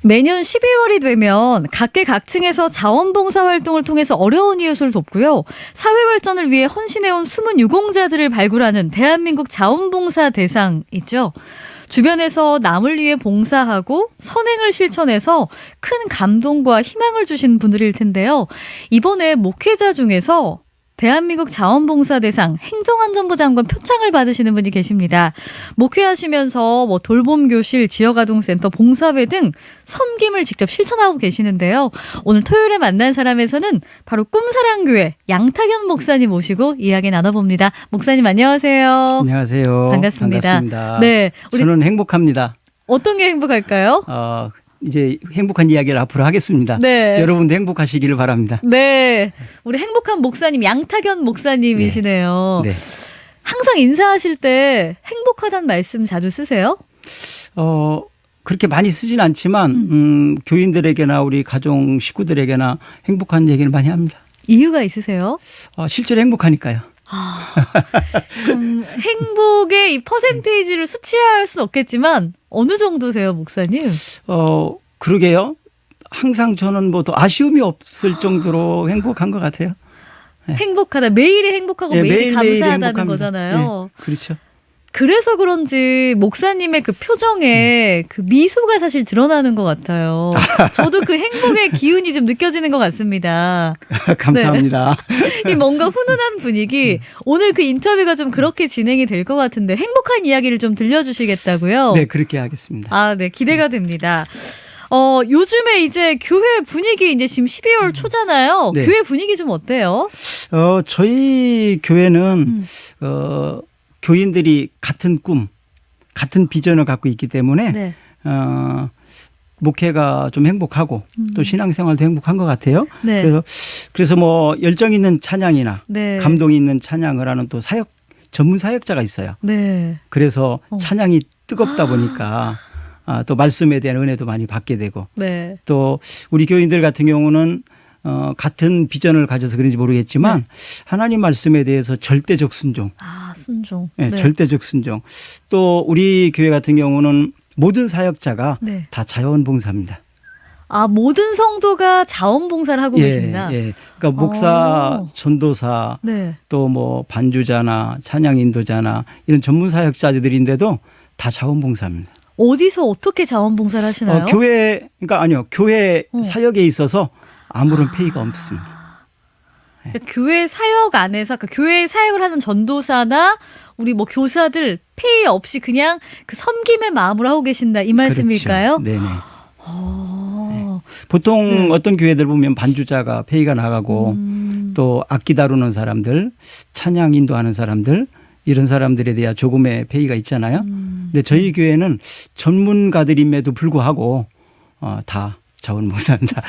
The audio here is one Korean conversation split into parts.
매년 12월이 되면 각계각층에서 자원봉사 활동을 통해서 어려운 이웃을 돕고요. 사회 발전을 위해 헌신해온 숨은 유공자들을 발굴하는 대한민국 자원봉사 대상 있죠. 주변에서 남을 위해 봉사하고 선행을 실천해서 큰 감동과 희망을 주신 분들일 텐데요. 이번에 목회자 중에서 대한민국 자원봉사대상 행정안전부 장관 표창을 받으시는 분이 계십니다. 목회하시면서 돌봄교실, 지역아동센터, 봉사회 등 섬김을 직접 실천하고 계시는데요. 오늘 토요일에 만난 사람에서는 바로 꿈사랑교회 양탁연 목사님 모시고 이야기 나눠봅니다. 목사님 안녕하세요. 안녕하세요. 반갑습니다. 네, 저는 행복합니다. 어떤 게 행복할까요? 이제 행복한 이야기를 앞으로 하겠습니다. 네. 여러분도 행복하시기를 바랍니다. 네. 우리 행복한 목사님 양탁연 목사님이시네요. 네. 항상 인사하실 때 행복하다는 말씀 자주 쓰세요? 그렇게 많이 쓰진 않지만 교인들에게나 우리 가족 식구들에게나 행복한 얘기를 많이 합니다. 이유가 있으세요? 실제로 행복하니까요. 그럼 행복의 이 퍼센테이지를 수치화할 수는 없겠지만 어느 정도세요, 목사님? 그러게요. 항상 저는 더 아쉬움이 없을 정도로 행복한 것 같아요. 네. 행복하다. 매일이 행복하고 네, 매일이 감사하다는 행복합니다. 거잖아요. 네, 그렇죠. 그래서 그런지 목사님의 그 표정에 그 미소가 사실 드러나는 것 같아요. 저도 그 행복의 기운이 좀 느껴지는 것 같습니다. 감사합니다. 네. 이 뭔가 훈훈한 분위기. 오늘 그 인터뷰가 좀 그렇게 진행이 될 것 같은데 행복한 이야기를 좀 들려주시겠다고요? 네, 그렇게 하겠습니다. 네, 기대가 됩니다. 요즘에 이제 교회 분위기 이제 지금 12월 초잖아요. 네. 교회 분위기 좀 어때요? 저희 교회는 교인들이 같은 꿈, 같은 비전을 갖고 있기 때문에 네. 목회가 좀 행복하고 또 신앙생활도 행복한 것 같아요. 네. 그래서 열정 있는 찬양이나 네. 감동 있는 찬양을 하는 또 전문 사역자가 있어요. 네. 그래서 찬양이 뜨겁다 보니까 또 말씀에 대한 은혜도 많이 받게 되고 네. 또 우리 교인들 같은 경우는 같은 비전을 가져서 그런지 모르겠지만 하나님 말씀에 대해서 절대적 순종. 순종. 네, 절대적 순종. 또 우리 교회 같은 경우는 모든 사역자가 네. 다 자원봉사입니다. 모든 성도가 자원봉사를 하고 계십니다. 예. 그러니까 목사, 전도사, 네. 또 반주자나 찬양 인도자나 이런 전문 사역자들인데도 다 자원봉사입니다. 어디서 어떻게 자원봉사를 하시나요? 교회 사역에 있어서 아무런 페이가 없습니다. 그러니까 교회 사역 안에서 교회 사역을 하는 전도사나 우리 교사들 페이 없이 그냥 그 섬김의 마음으로 하고 계신다 이 말씀일까요? 그렇죠. 네네. 보통 어떤 교회들 보면 반주자가 페이가 나가고 또 악기 다루는 사람들, 찬양 인도하는 사람들 이런 사람들에 대한 조금의 페이가 있잖아요. 근데 저희 교회는 전문가들임에도 불구하고 다 자원봉사입니다.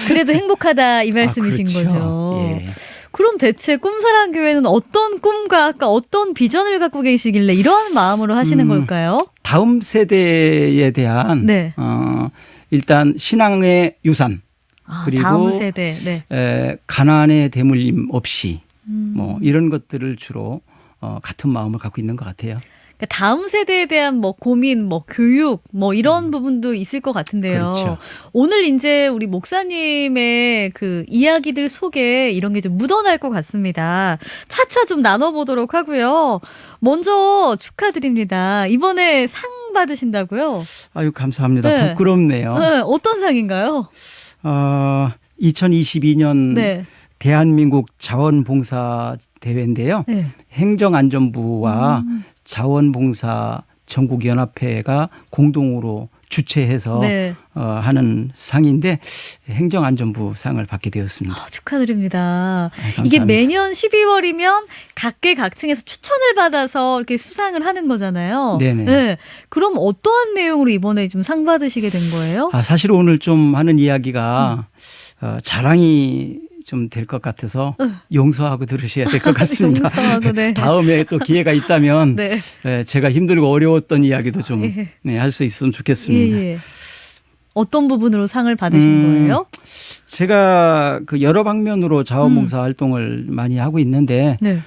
그래도 행복하다 이 말씀이신 그렇죠. 거죠. 예. 그럼 대체 꿈사랑교회는 어떤 꿈과 어떤 비전을 갖고 계시길래 이런 마음으로 하시는 걸까요? 다음 세대에 대한 네. 일단 신앙의 유산 그리고 다음 세대. 네. 가난의 대물림 없이 이런 것들을 주로 같은 마음을 갖고 있는 것 같아요. 그러니까 다음 세대에 대한 고민, 교육, 이런 부분도 있을 것 같은데요. 그렇죠. 오늘 이제 우리 목사님의 그 이야기들 속에 이런 게 좀 묻어날 것 같습니다. 차차 좀 나눠보도록 하고요. 먼저 축하드립니다. 이번에 상 받으신다고요? 아유, 감사합니다. 네. 부끄럽네요. 네, 어떤 상인가요? 2022년 네. 대한민국 자원봉사 대회인데요. 네. 행정안전부와 자원봉사 전국연합회가 공동으로 주최해서 하는 상인데 행정안전부 상을 받게 되었습니다. 축하드립니다. 감사합니다. 이게 매년 12월이면 각계각층에서 추천을 받아서 이렇게 수상을 하는 거잖아요. 네네. 네. 그럼 어떠한 내용으로 이번에 좀 상 받으시게 된 거예요? 사실 오늘 좀 하는 이야기가 자랑이 좀 될 것 같아서 용서하고 들으셔야 될 것 같습니다. 용서하고, 네. 다음에 또 기회가 있다면 네. 제가 힘들고 어려웠던 이야기도 좀 할 수 있으면 좋겠습니다. 예. 어떤 부분으로 상을 받으신 거예요? 제가 여러 방면으로 자원봉사 활동을 많이 하고 있는데 네.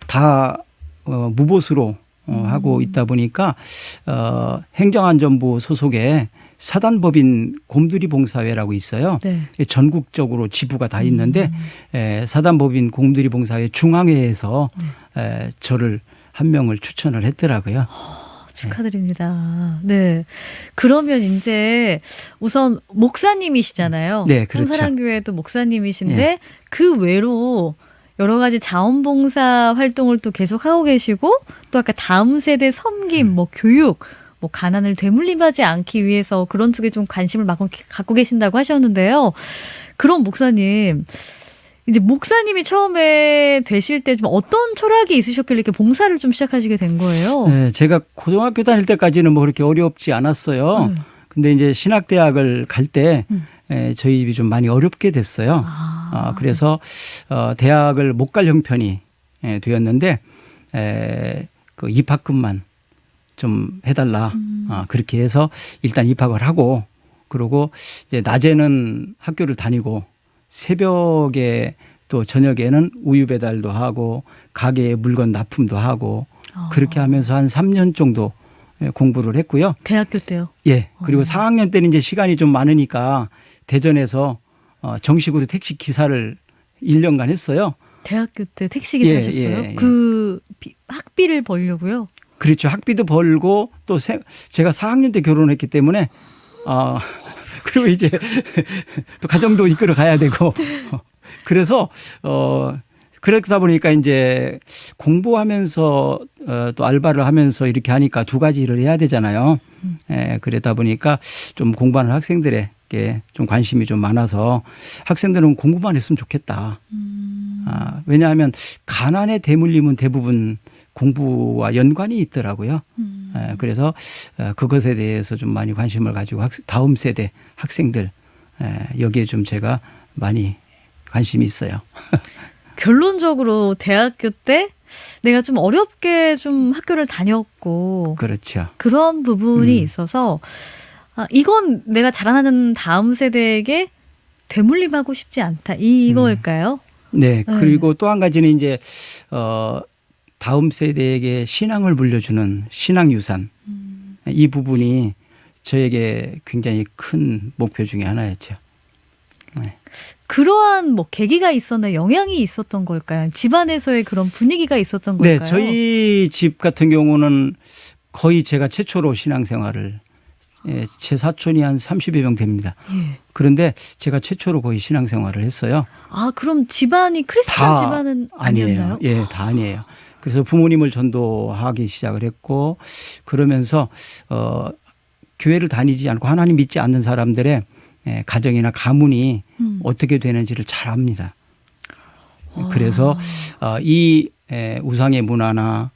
다 무보수로 하고 있다 보니까 행정안전부 소속의 사단법인 곰돌이 봉사회라고 있어요. 네. 전국적으로 지부가 다 있는데 사단법인 곰돌이 봉사회 중앙회에서 저를 한 명을 추천을 했더라고요. 축하드립니다. 네. 그러면 이제 우선 목사님이시잖아요. 네, 그렇죠. 홍사랑교회도 목사님이신데 그 외로 여러 가지 자원봉사 활동을 또 계속 하고 계시고 또 아까 다음 세대 섬김, 뭐 교육, 뭐 가난을 되물림하지 않기 위해서 그런 쪽에 좀 관심을 막 갖고 계신다고 하셨는데요. 그럼 목사님, 이제 목사님이 처음에 되실 때 좀 어떤 철학이 있으셨길래 이렇게 봉사를 좀 시작하시게 된 거예요? 네, 제가 고등학교 다닐 때까지는 뭐 그렇게 어렵지 않았어요. 근데 이제 신학대학을 갈 때 저희 입이 좀 많이 어렵게 됐어요. 그래서 대학을 못 갈 형편이 되었는데 그 입학금만 좀 해달라. 그렇게 해서 일단 입학을 하고 그러고 이제 낮에는 학교를 다니고 새벽에 또 저녁에는 우유 배달도 하고 가게에 물건 납품도 하고 그렇게 하면서 한 3년 정도 공부를 했고요. 대학교 때요? 예. 그리고 4학년 때는 이제 시간이 좀 많으니까 대전에서 정식으로 택시 기사를 1년간 했어요. 대학교 때 택시기사 하셨어요? 그 학비를 벌려고요? 그렇죠. 학비도 벌고 또 제가 4학년 때 결혼했기 때문에 그리고 이제 또 가정도 이끌어 가야 되고 그래서 그러다 보니까 이제 공부하면서 또 알바를 하면서 이렇게 하니까 두 가지 일을 해야 되잖아요. 그러다 보니까 좀 공부하는 학생들에게 좀 관심이 좀 많아서 학생들은 공부만 했으면 좋겠다. 왜냐하면 가난의 대물림은 대부분 공부와 연관이 있더라고요. 그래서 그것에 대해서 좀 많이 관심을 가지고 다음 세대 학생들 여기에 좀 제가 많이 관심이 있어요. 결론적으로 대학교 때 내가 좀 어렵게 좀 학교를 다녔고 그렇죠. 그런 부분이 있어서 이건 내가 자라나는 다음 세대에게 되물림하고 싶지 않다. 이거일까요? 네. 그리고 또 한 가지는 이제 다음 세대에게 신앙을 물려주는 신앙 유산. 이 부분이 저에게 굉장히 큰 목표 중에 하나였죠. 네. 그러한 뭐 계기가 있었나 영향이 있었던 걸까요? 집안에서의 그런 분위기가 있었던 네, 걸까요? 저희 집 같은 경우는 거의 제가 최초로 신앙생활을 제 사촌이 한 30여 명 됩니다. 예. 그런데 제가 최초로 거의 신앙생활을 했어요. 아, 그럼 집안이 크리스찬 집안은 아니었나요? 예, 다 아니에요. 그래서 부모님을 전도하기 시작을 했고 그러면서 교회를 다니지 않고 하나님 믿지 않는 사람들의 가정이나 가문이 어떻게 되는지를 잘 압니다. 그래서 이 우상의 문화나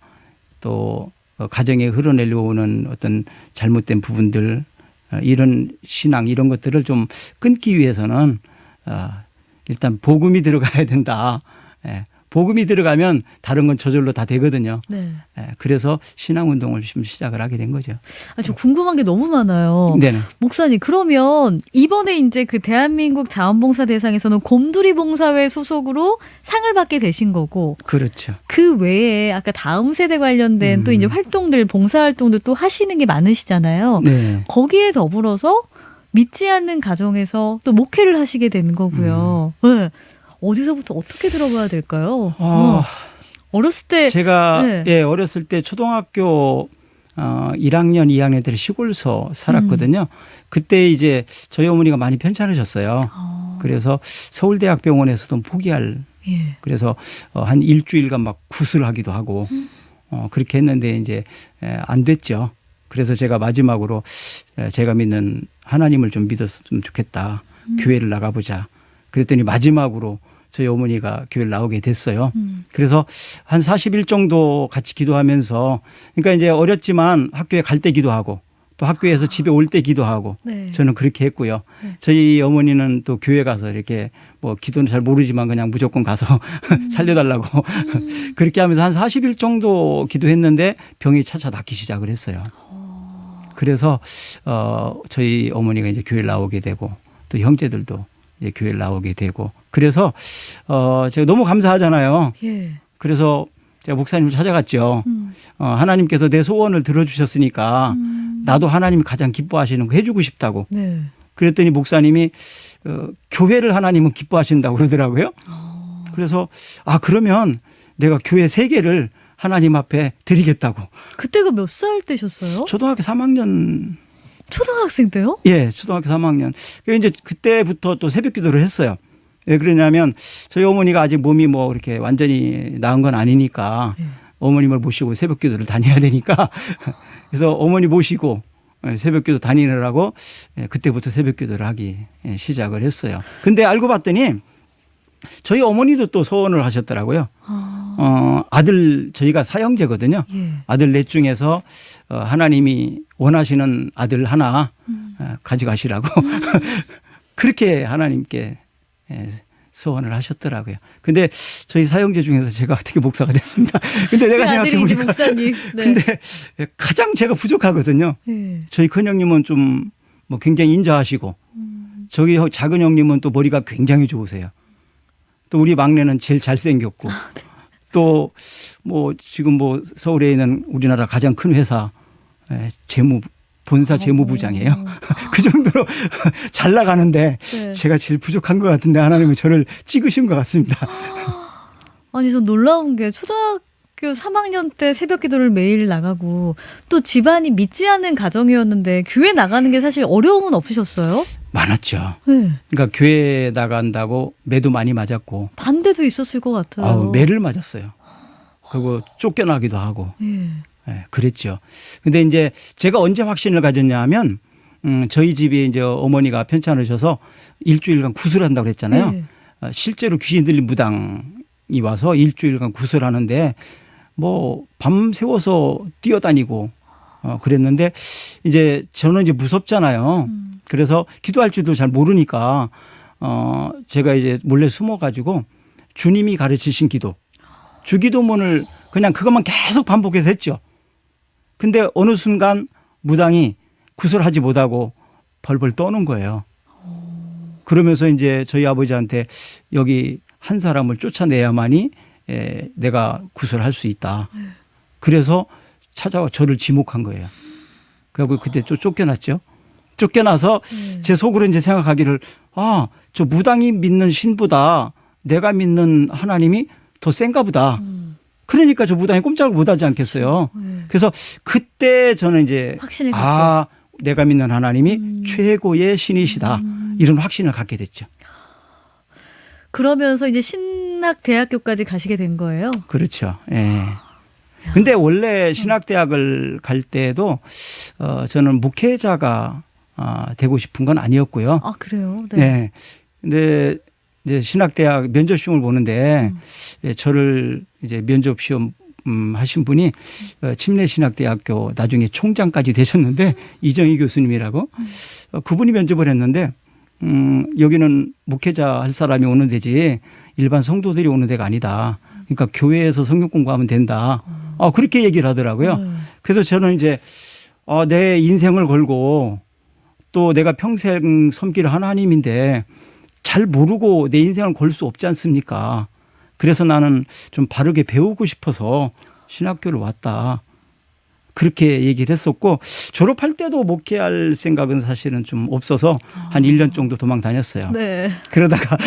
또 가정에 흘러내려오는 어떤 잘못된 부분들 이런 신앙 이런 것들을 좀 끊기 위해서는 일단 복음이 들어가야 된다. 복음이 들어가면 다른 건 저절로 다 되거든요. 네. 그래서 신앙운동을 좀 시작을 하게 된 거죠. 저 궁금한 게 너무 많아요. 네네. 목사님, 그러면 이번에 이제 그 대한민국 자원봉사 대상에서는 곰돌이 봉사회 소속으로 상을 받게 되신 거고. 그렇죠. 그 외에 아까 다음 세대 관련된 또 이제 활동들, 봉사활동들 또 하시는 게 많으시잖아요. 네. 거기에 더불어서 믿지 않는 가정에서 또 목회를 하시게 된 거고요. 네. 어디서부터 어떻게 들어봐야 될까요? 어렸을 때 제가 네. 어렸을 때 초등학교 1학년, 2학년 때 시골서 살았거든요. 그때 이제 저희 어머니가 많이 편찮으셨어요. 그래서 서울대학병원에서도 포기할 예. 그래서 한 일주일간 막 구슬하기도 하고 그렇게 했는데 이제 안 됐죠. 그래서 제가 마지막으로 제가 믿는 하나님을 좀 믿었으면 좋겠다. 교회를 나가보자. 그랬더니 마지막으로 저희 어머니가 교회를 나오게 됐어요. 그래서 한 40일 정도 같이 기도하면서 그러니까 이제 어렸지만 학교에 갈 때 기도하고 또 학교에서 집에 올 때 기도하고 네. 저는 그렇게 했고요. 네. 저희 어머니는 또 교회 가서 이렇게 뭐 기도는 잘 모르지만 그냥 무조건 가서 살려달라고 그렇게 하면서 한 40일 정도 기도했는데 병이 차차 낫기 시작을 했어요. 그래서 저희 어머니가 이제 교회를 나오게 되고 또 형제들도 이제 교회를 나오게 되고 그래서 제가 너무 감사하잖아요. 예. 그래서 제가 목사님을 찾아갔죠. 하나님께서 내 소원을 들어주셨으니까 나도 하나님이 가장 기뻐하시는 거 해주고 싶다고. 네. 그랬더니 목사님이 교회를 하나님은 기뻐하신다고 그러더라고요. 그래서 그러면 내가 교회 3개를 하나님 앞에 드리겠다고. 그때가 몇 살 때셨어요? 초등학교 3학년. 초등학생 때요? 예, 초등학교 3학년. 이제 그때부터 또 새벽 기도를 했어요. 왜 그러냐면 저희 어머니가 아직 몸이 뭐 이렇게 완전히 나은 건 아니니까 어머님을 모시고 새벽 기도를 다녀야 되니까 그래서 어머니 모시고 새벽 기도 다니느라고 그때부터 새벽 기도를 하기 시작을 했어요. 근데 알고 봤더니 저희 어머니도 또 소원을 하셨더라고요. 아들, 저희가 사형제거든요. 예. 아들 넷 중에서 하나님이 원하시는 아들 하나 가져가시라고 그렇게 하나님께 소원을 하셨더라고요. 근데 저희 사형제 중에서 제가 어떻게 목사가 됐습니다. 근데 내가 생각해 보니까 목사님. 네. 근데 가장 제가 부족하거든요. 네. 저희 큰 형님은 좀 뭐 굉장히 인자하시고 저기 작은 형님은 또 머리가 굉장히 좋으세요. 또 우리 막내는 제일 잘생겼고 또 뭐 지금 뭐 서울에 있는 우리나라 가장 큰 회사 본사 재무부장이에요. 그 정도로 잘 나가는데 네. 제가 제일 부족한 것 같은데 하나님은 저를 찍으신 것 같습니다. 아니 전 놀라운 게 초등학교 3학년 때 새벽 기도를 매일 나가고 또 집안이 믿지 않는 가정이었는데 교회 나가는 게 사실 어려움은 없으셨어요? 많았죠. 네. 그러니까 교회 나간다고 매도 많이 맞았고 반대도 있었을 것 같아요. 매를 맞았어요. 그리고 쫓겨나기도 하고 네. 그랬죠. 근데 이제 제가 언제 확신을 가졌냐 하면 저희 집이 이제 어머니가 편찮으셔서 일주일간 구슬한다고 그랬잖아요. 네. 실제로 귀신 들린 무당이 와서 일주일간 구슬하는데 뭐 밤새워서 뛰어다니고 그랬는데 이제 저는 이제 무섭잖아요. 그래서 기도할 줄도 잘 모르니까 제가 이제 몰래 숨어가지고 주님이 가르치신 기도, 주기도문을 그냥 그것만 계속 반복해서 했죠. 근데 어느 순간 무당이 구슬하지 못하고 벌벌 떠는 거예요. 그러면서 이제 저희 아버지한테 여기 한 사람을 쫓아내야만이 내가 구슬할 수 있다. 그래서 찾아와 저를 지목한 거예요. 그리고 그때 쫓겨났죠. 쫓겨나서 제 속으로 이제 생각하기를 저 무당이 믿는 신보다 내가 믿는 하나님이 더 센가 보다. 그러니까 저 무당이 꼼짝을 못하지 않겠어요. 그래서 그때 저는 이제 확신을 갖고. 내가 믿는 하나님이 최고의 신이시다. 이런 확신을 갖게 됐죠. 그러면서 이제 신학대학교까지 가시게 된 거예요? 그렇죠. 예. 근데 원래 신학대학을 갈 때도 저는 목회자가 되고 싶은 건 아니었고요. 아, 그래요? 네. 네. 근데 이제 신학대학 면접시험을 보는데 저를 이제 면접시험 하신 분이 침례신학대학교 나중에 총장까지 되셨는데 이정희 교수님이라고 그분이 면접을 했는데 여기는 목회자 할 사람이 오는 데지 일반 성도들이 오는 데가 아니다. 그러니까 교회에서 성경 공부하면 된다. 그렇게 얘기를 하더라고요. 그래서 저는 이제 내 인생을 걸고 또 내가 평생 섬길 하나님인데 잘 모르고 내 인생을 걸 수 없지 않습니까? 그래서 나는 좀 바르게 배우고 싶어서 신학교를 왔다. 그렇게 얘기를 했었고 졸업할 때도 목회할 생각은 사실은 좀 없어서 한 1년 정도 도망 다녔어요. 네. 그러다가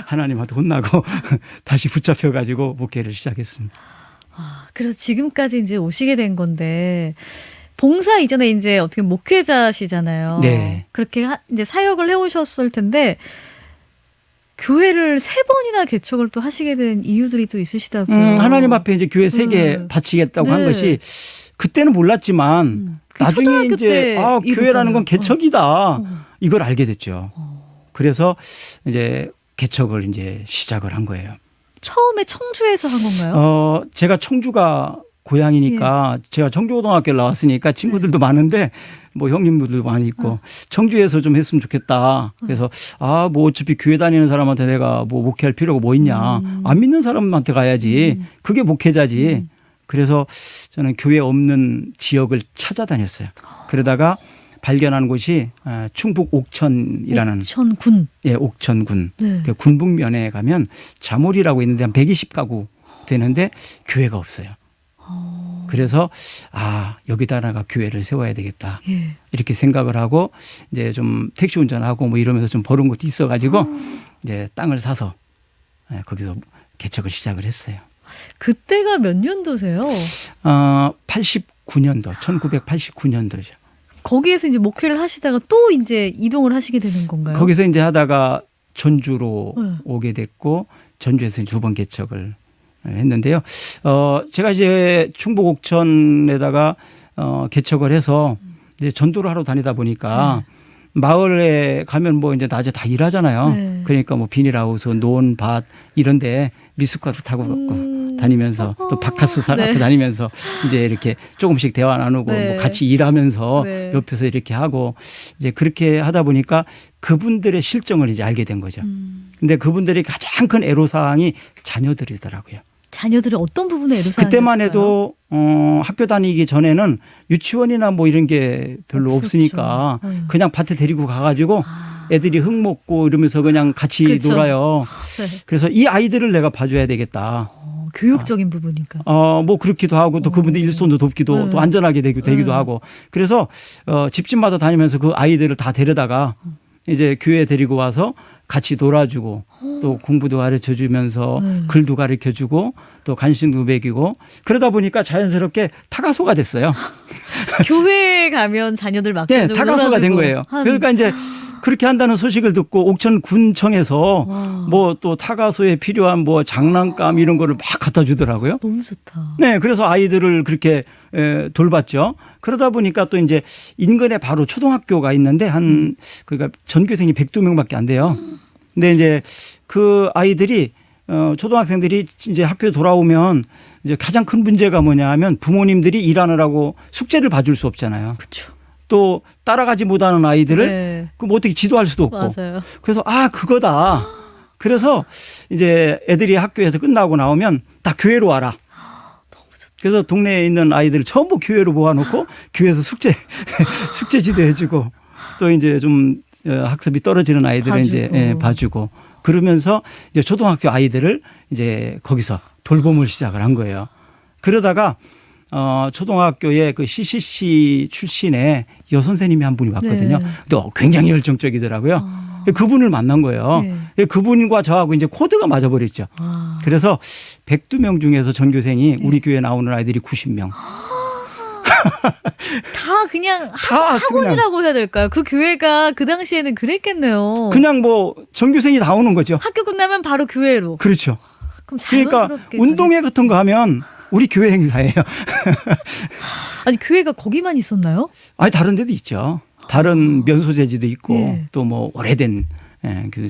하나님한테 혼나고 다시 붙잡혀가지고 목회를 시작했습니다. 그래서 지금까지 이제 오시게 된 건데 봉사 이전에 이제 어떻게 목회자시잖아요. 네. 그렇게 이제 사역을 해오셨을 텐데 교회를 3번이나 개척을 또 하시게 된 이유들이 또 있으시다고요. 하나님 앞에 이제 교회 3개 바치겠다고 한 것이 그때는 몰랐지만 나중에 이제 교회라는 건 개척이다. 이걸 알게 됐죠. 그래서 이제 개척을 이제 시작을 한 거예요. 처음에 청주에서 한 건가요? 제가 청주가 고향이니까 제가 청주고등학교를 나왔으니까 친구들도 많은데 뭐 형님들도 많이 있고 청주에서 좀 했으면 좋겠다. 그래서 뭐 어차피 교회 다니는 사람한테 내가 뭐 목회할 필요가 뭐 있냐. 안 믿는 사람한테 가야지. 그게 목회자지. 그래서 저는 교회 없는 지역을 찾아다녔어요. 그러다가 발견한 곳이 충북 옥천이라는 옥천군. 예, 옥천군. 네. 그 군북면에 가면 자몰이라고 있는데 한 120가구 되는데 교회가 없어요. 그래서 여기다가 교회를 세워야 되겠다. 예. 이렇게 생각을 하고 이제 좀 택시 운전하고 뭐 이러면서 좀 벌은 것도 있어가지고 이제 땅을 사서 거기서 개척을 시작을 했어요. 그때가 몇 년도세요? 89년도, 1989년도죠. 거기에서 이제 목회를 하시다가 또 이제 이동을 하시게 되는 건가요? 거기서 이제 하다가 전주로 네. 오게 됐고 전주에서 2번 개척을 했는데요. 제가 이제 충북 옥천에다가 개척을 해서 이제 전도를 하러 다니다 보니까 마을에 가면 뭐 이제 낮에 다 일하잖아요. 네. 그러니까 뭐 비닐하우스, 논밭 이런데 미숫가루 타고 다니면서 또 바카스 사갖고 네. 다니면서 이제 이렇게 조금씩 대화 나누고 네. 뭐 같이 일하면서 네. 옆에서 이렇게 하고 이제 그렇게 하다 보니까 그분들의 실정을 이제 알게 된 거죠. 근데 그분들이 가장 큰 애로사항이 자녀들이더라고요. 자녀들의 어떤 부분에 애로사항이 그때만 있을까요? 해도 학교 다니기 전에는 유치원이나 뭐 이런 게 별로 없었죠. 없으니까 그냥 밭에 데리고 가가지고 애들이 흙 먹고 이러면서 그냥 같이 그쵸. 놀아요. 네. 그래서 이 아이들을 내가 봐줘야 되겠다. 교육적인 부분이니까. 뭐 그렇기도 하고 또 그분들 일손도 돕기도 네. 또 안전하게 되기도 하고 그래서 집집마다 다니면서 그 아이들을 다 데려다가 이제 교회에 데리고 와서 같이 놀아주고 또 공부도 가르쳐 주면서 글도 가르쳐 주고 또 간식도 먹이고 그러다 보니까 자연스럽게 타가소가 됐어요. 교회에 가면 자녀들 네, 맡겨주고 타가소가 된 거예요. 그러니까 이제 그렇게 한다는 소식을 듣고 옥천군청에서 뭐 또 타가소에 필요한 뭐 장난감 이런 거를 막 갖다 주더라고요. 너무 좋다. 네, 그래서 아이들을 그렇게 돌봤죠. 그러다 보니까 또 이제 인근에 바로 초등학교가 있는데 그러니까 전교생이 102명밖에 안 돼요. 근데 이제 그 아이들이 초등학생들이 이제 학교에 돌아오면 이제 가장 큰 문제가 뭐냐 하면 부모님들이 일하느라고 숙제를 봐줄 수 없잖아요. 그렇죠. 또 따라가지 못하는 아이들을 네. 그럼 어떻게 지도할 수도 없고. 맞아요. 그래서 그거다. 그래서 이제 애들이 학교에서 끝나고 나오면 다 교회로 와라. 그래서 동네에 있는 아이들을 전부 교회로 모아놓고 교회에서 숙제 지도해주고 또 이제 좀 학습이 떨어지는 아이들은 이제 봐주고 그러면서 이제 초등학교 아이들을 이제 거기서 돌봄을 시작을 한 거예요. 그러다가 초등학교에 그 CCC 출신의 여선생님이 한 분이 왔거든요. 네. 또 굉장히 열정적이더라고요. 그분을 만난 거예요. 네. 그분과 저하고 이제 코드가 맞아버렸죠. 그래서 102명 중에서 전교생이 우리 교회 나오는 아이들이 90명. 다 그냥 다 왔어, 학원이라고 해야 될까요? 그 교회가 그 당시에는 그랬겠네요. 그냥 뭐 전교생이 나오는 거죠. 학교 끝나면 바로 교회로. 그렇죠. 그럼 그러니까 자연스럽게 운동회 같은 거 하면 우리 교회 행사예요. 아니 교회가 거기만 있었나요? 아니 다른 데도 있죠. 다른 면소재지도 있고 네. 또 뭐 오래된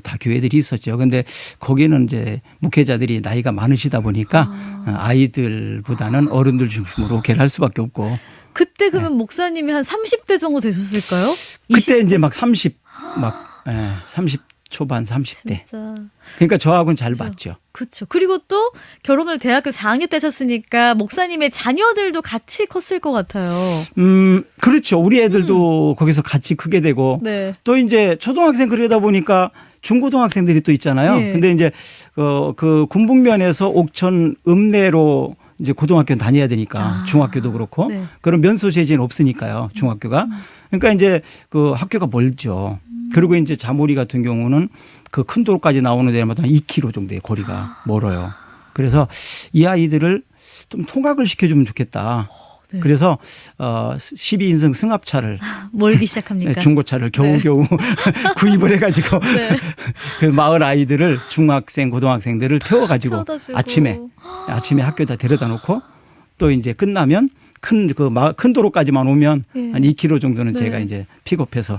다 교회들이 있었죠. 근데 거기는 이제 목회자들이 나이가 많으시다 보니까 아이들보다는 어른들 중심으로 목회를 할 수밖에 없고. 그때 그러면 목사님이 한 30대 정도 되셨을까요? 그때 이제 막 30 초반 30대. 진짜. 그러니까 저하고는 잘 그렇죠. 맞죠. 그렇죠. 그리고 또 결혼을 대학교 4학년 때 하셨으니까 목사님의 자녀들도 같이 컸을 것 같아요. 그렇죠. 우리 애들도 거기서 같이 크게 되고 네. 또 이제 초등학생 그러다 보니까 중고등학생들이 또 있잖아요. 네. 근데 이제 그 군북면에서 옥천 읍내로 이제 고등학교 다녀야 되니까 중학교도 그렇고 네. 그런 면소 제지는 없으니까요. 중학교가. 그러니까 이제 그 학교가 멀죠. 그리고 이제 자모리 같은 경우는 그 큰 도로까지 나오는 데마다 2km 정도의 거리가 멀어요. 그래서 이 아이들을 좀 통학을 시켜주면 좋겠다. 네. 그래서 12인승 승합차를 멀기 시작합니까? 중고차를 겨우겨우 구입을 해가지고 네. 그 마을 아이들을 중학생, 고등학생들을 태워가지고 태워다 주고. 아침에 학교에다 데려다 놓고 또 이제 끝나면 큰 도로까지만 오면 네. 한 2km 정도는 네. 제가 이제 픽업해서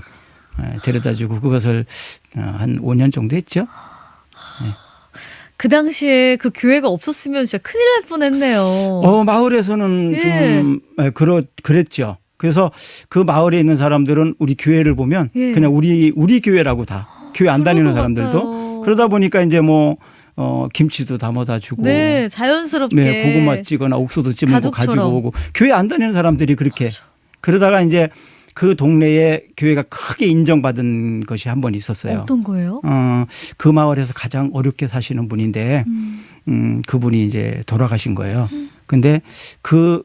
데려다주고 그것을 한 5년 정도 했죠. 그 당시에 그 교회가 없었으면 진짜 큰일 날 뻔했네요. 마을에서는 예. 좀 그랬죠. 그래서 그 마을에 있는 사람들은 우리 교회를 보면 예. 그냥 우리 교회라고 다 교회 안 그럴 다니는 것 사람들도 같아요. 그러다 보니까 이제 뭐 김치도 담아다 주고 네, 자연스럽게. 네, 고구마 찌거나 옥수수 찌면 가족처럼. 가지고 오고 교회 안 다니는 사람들이 그렇게 그러다가 이제 그 동네에 교회가 크게 인정받은 것이 한 번 있었어요. 어떤 거예요? 그 마을에서 가장 어렵게 사시는 분인데 그분이 이제 돌아가신 거예요. 근데 그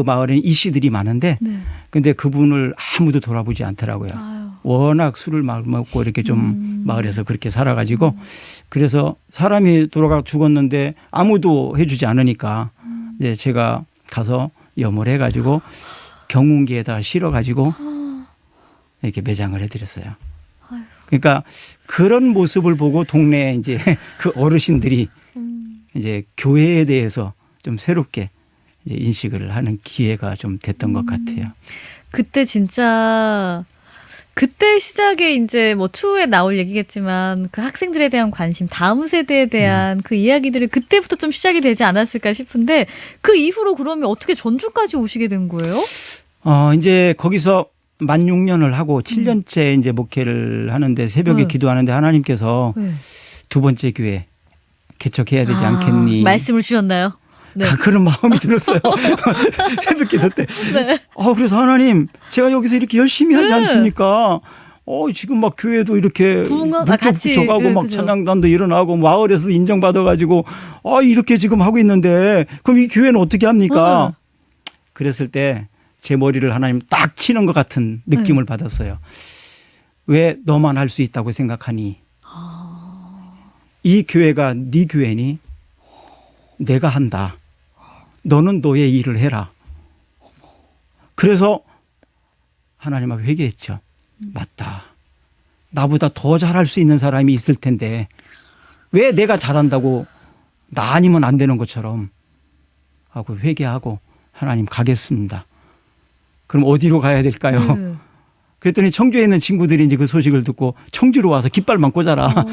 마을에는 이씨들이 많은데 네. 근데 그분을 아무도 돌아보지 않더라고요. 아유. 워낙 술을 막 먹고 이렇게 좀 마을에서 그렇게 살아가지고 그래서 사람이 돌아가 죽었는데 아무도 해주지 않으니까 이제 제가 가서 염을 해가지고 경운기에다가 실어가지고 이렇게 매장을 해드렸어요. 아유. 그러니까 그런 모습을 보고 동네 이제 그 어르신들이 이제 교회에 대해서 좀 새롭게 이제 인식을 하는 기회가 좀 됐던 것 같아요. 그때 진짜 그때 시작에 이제 뭐 추후에 나올 얘기겠지만 그 학생들에 대한 관심, 다음 세대에 대한 그 이야기들이 그때부터 좀 시작이 되지 않았을까 싶은데 그 이후로 그러면 어떻게 전주까지 오시게 된 거예요? 이제 거기서 만 6년을 하고 7년째 이제 목회를 하는데 새벽에 네. 기도하는데 하나님께서 네. 두 번째 교회 개척해야 되지 않겠니? 말씀을 주셨나요? 네. 그런 마음이 들었어요. 새벽 기도 때. 네. 그래서 하나님, 제가 여기서 이렇게 열심히 하지 네. 않습니까? 지금 막 교회도 이렇게 같이, 북적북적하고 네, 막 그죠. 찬양단도 일어나고 마을에서도 인정받아가지고 이렇게 지금 하고 있는데 그럼 이 교회는 어떻게 합니까? 그랬을 때 제 머리를 하나님 딱 치는 것 같은 느낌을 받았어요. 왜 너만 할 수 있다고 생각하니? 이 교회가 네 교회니? 내가 한다. 너는 너의 일을 해라. 그래서 하나님 앞에 회개했죠. 맞다. 나보다 더 잘할 수 있는 사람이 있을 텐데 왜 내가 잘한다고 나 아니면 안 되는 것처럼 하고 회개하고 하나님 가겠습니다. 그럼 어디로 가야 될까요? 네. 그랬더니 청주에 있는 친구들이 이제 그 소식을 듣고 청주로 와서 깃발만 꽂아라.